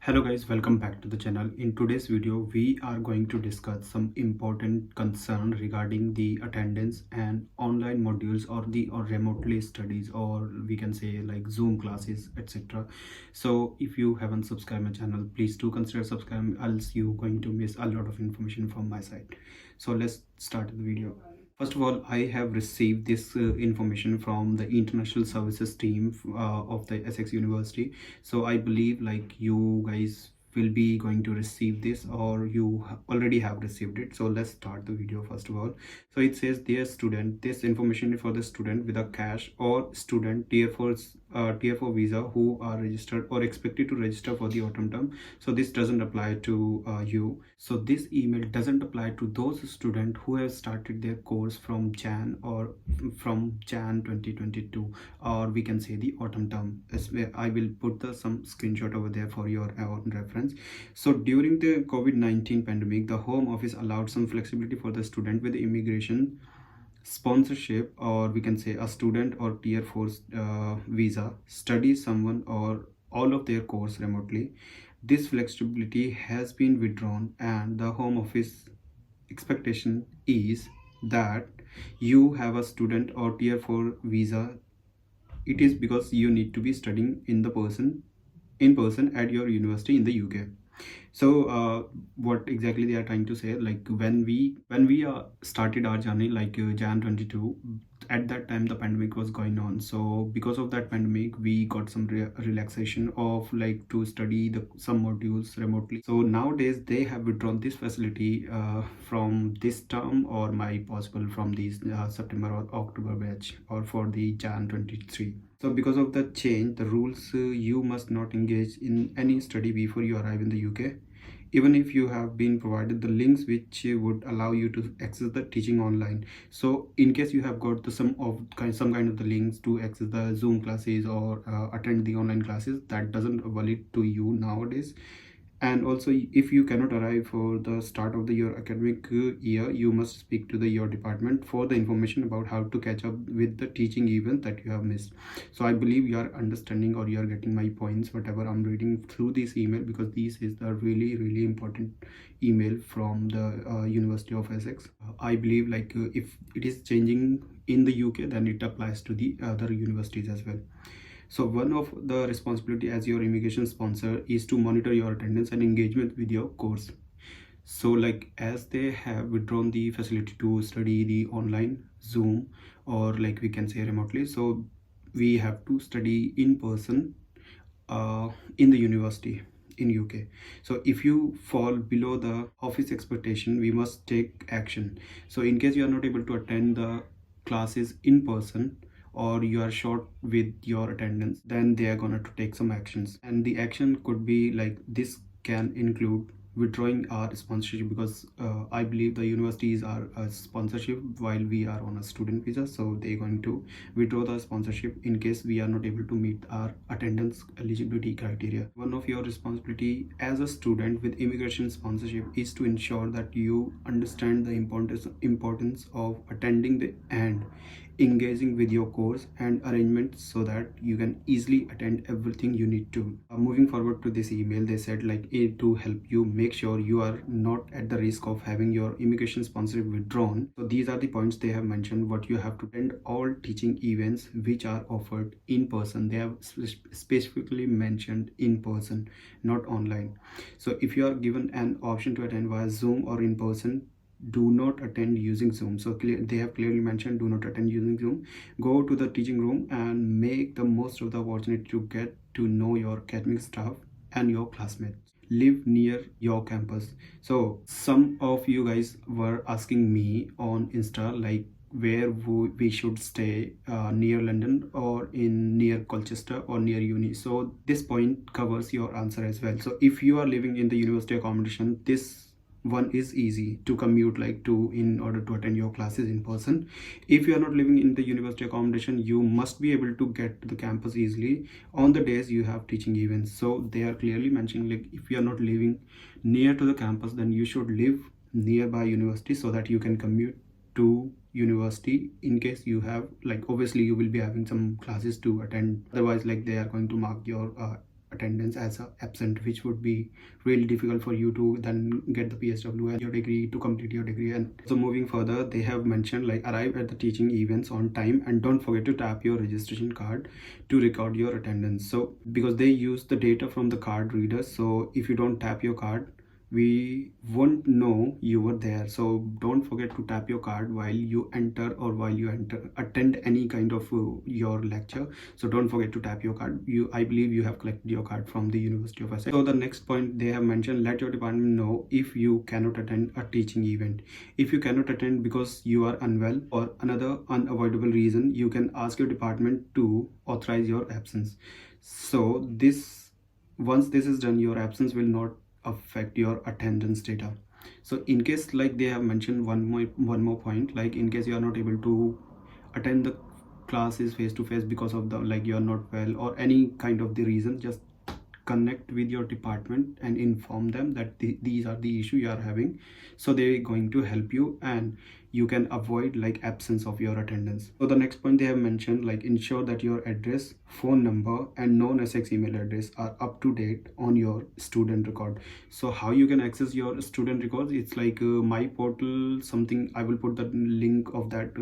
Hello guys, welcome back to the channel. In today's video we are going to discuss some important concern regarding the attendance and online modules or remotely studies, or we can say like Zoom classes, etc. So if you haven't subscribed my channel, please do consider subscribing, else you're going to miss a lot of information from my side. So let's start the video. First of all, I have received this information from the international services team of the Essex University. So I believe like you guys will be going to receive this, or you already have received it. So let's start the video first of all. So it says, dear student, this information is for the student with a cash or student tier 4 visa who are registered or expected to register for the autumn term. So this doesn't apply to you. So this email doesn't apply to those students who have started their course from Jan 2022, or we can say the autumn term. I will put some screenshot over there for your own reference. So during the COVID-19 pandemic, the Home Office allowed some flexibility for the student with immigration sponsorship, or we can say a student or tier 4 visa study someone or all of their course remotely. This flexibility has been withdrawn, and the Home Office expectation is that you have a student or tier 4 visa. It is because you need to be studying in person at your university in the UK. So what exactly they are trying to say, like when we started our journey, like Jan 22, at that time the pandemic was going on. So because of that pandemic we got some relaxation of like to study some modules remotely. So nowadays they have withdrawn this facility from this term, or might possible from these September or October batch, or for the Jan 23. So because of the change, the rules, you must not engage in any study before you arrive in the UK, even if you have been provided the links which would allow you to access the teaching online. So in case you have got some kind of the links to access the Zoom classes or attend the online classes, that doesn't valid to you nowadays. And also, if you cannot arrive for the start of your academic year, you must speak to your department for the information about how to catch up with the teaching event that you have missed. So I believe you are understanding, or you are getting my points, whatever I'm reading through this email, because this is the really important email from the University of Essex. I believe like if it is changing in the UK, then it applies to the other universities as well. So one of the responsibility as your immigration sponsor is to monitor your attendance and engagement with your course. So like as they have withdrawn the facility to study the online Zoom, or like we can say remotely, so we have to study in person in the university in UK. So if you fall below the office expectation, we must take action. So in case you are not able to attend the classes in person, or you are short with your attendance, then they are gonna to take some actions. And the action could be like, this can include withdrawing our sponsorship, because I believe the universities are a sponsorship while we are on a student visa. So they're going to withdraw the sponsorship in case we are not able to meet our attendance eligibility criteria. One of your responsibility as a student with immigration sponsorship is to ensure that you understand the importance of attending and engaging with your course and arrangements, so that you can easily attend everything you need to. Moving forward to this email, they said like to help you make sure you are not at the risk of having your immigration sponsorship withdrawn. So these are the points they have mentioned. What you have to attend all teaching events which are offered in person. They have specifically mentioned in person, not online. So if you are given an option to attend via Zoom or in person, do not attend using Zoom. So they have clearly mentioned, do not attend using Zoom. Go to the teaching room and make the most of the opportunity to get to know your academic staff and your classmates. Live near your campus. So some of you guys were asking me on Insta like where we should stay, near London or in near Colchester or near uni. So this point covers your answer as well. So if you are living in the university accommodation, this one is easy to commute like to in order to attend your classes in person. If you are not living in the university accommodation, you must be able to get to the campus easily on the days you have teaching events. So they are clearly mentioning like if you are not living near to the campus, then you should live nearby university, so that you can commute to university in case you have like, obviously you will be having some classes to attend, otherwise like they are going to mark your attendance as a absent, which would be really difficult for you to then get the PSW and your degree to complete your degree. And so moving further, they have mentioned like arrive at the teaching events on time and don't forget to tap your registration card to record your attendance. So because they use the data from the card readers, so if you don't tap your card, we won't know you were there. So don't forget to tap your card while you enter or while you attend any kind of your lecture. So don't forget to tap your card. I believe you have collected your card from the University of Essex. So the next point they have mentioned, let your department know if you cannot attend a teaching event. If you cannot attend because you are unwell or another unavoidable reason, you can ask your department to authorize your absence. So once this is done, your absence will not affect your attendance data. So in case like they have mentioned one more point, like in case you are not able to attend the classes face to face because of the like you are not well or any kind of the reason, just connect with your department and inform them that these are the issue you are having. So they're going to help you and you can avoid like absence of your attendance. So the next point they have mentioned, like ensure that your address, phone number and non-Essex email address are up to date on your student record. So how you can access your student records, it's like my portal something. I will put the link of that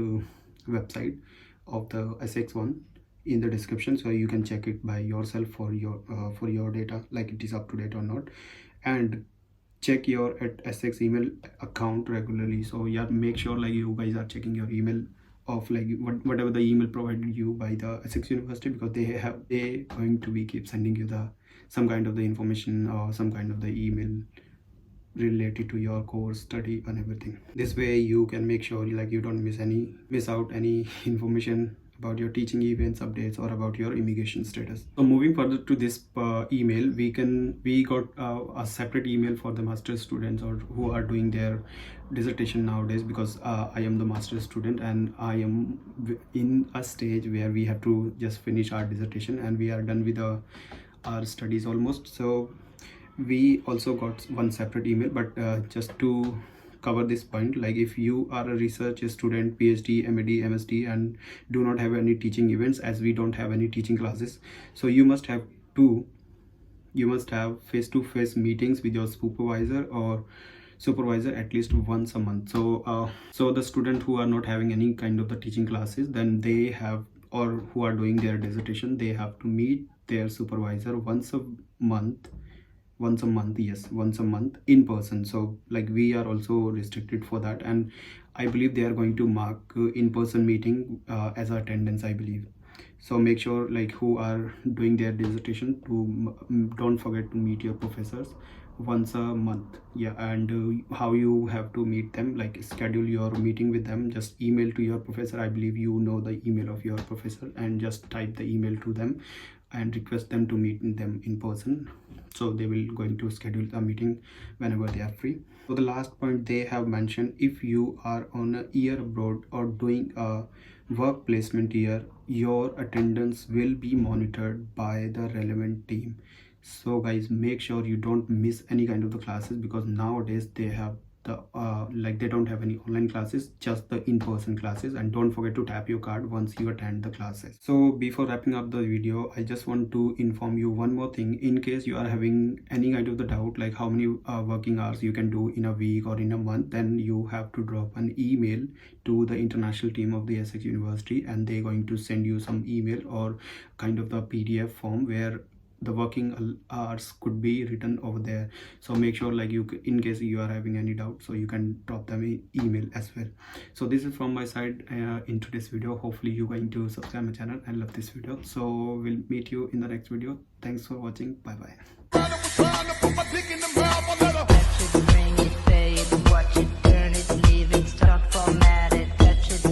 website of the Essex one in the description, so you can check it by yourself for your data, like it is up to date or not. And check your Essex email account regularly. So yeah, make sure like you guys are checking your email of like whatever the email provided you by the Essex University, because they going to be keep sending you some kind of the information or some kind of the email related to your course study and everything. This way you can make sure like you don't miss out any information about your teaching events updates or about your immigration status. So moving further to this email, we got a separate email for the master's students or who are doing their dissertation nowadays, because I am the master's student and I am in a stage where we have to just finish our dissertation and we are done with our studies almost. So we also got one separate email, but just to cover this point, like if you are a research student, PhD, MAD, MSD and do not have any teaching events, as we don't have any teaching classes, so you must have face-to-face meetings with your supervisor at least once a month. So the student who are not having any kind of the teaching classes, then they have, or who are doing their dissertation, they have to meet their supervisor once a month in person. So like we are also restricted for that, and I believe they are going to mark in-person meeting as attendance, I believe. So make sure like who are doing their dissertation to don't forget to meet your professors once a month. Yeah, and how you have to meet them, like schedule your meeting with them, just email to your professor. I believe you know the email of your professor, and just type the email to them and request them to meet them in person. So they will going to schedule a meeting whenever they are free. So the last point they have mentioned, if you are on a year abroad or doing a work placement year, your attendance will be monitored by the relevant team. So guys, make sure you don't miss any kind of the classes, because nowadays they have the like they don't have any online classes, just the in-person classes. And don't forget to tap your card once you attend the classes. So before wrapping up the video, I just want to inform you one more thing. In case you are having any kind of the doubt, like how many working hours you can do in a week or in a month, then you have to drop an email to the international team of the Essex University, and they're going to send you some email or kind of the PDF form where the working hours could be written over there. So make sure like in case you are having any doubt, so you can drop them an email as well. So this is from my side in today's video. Hopefully you're going to subscribe my channel and love this video. So we'll meet you in the next video. Thanks for watching. Bye bye.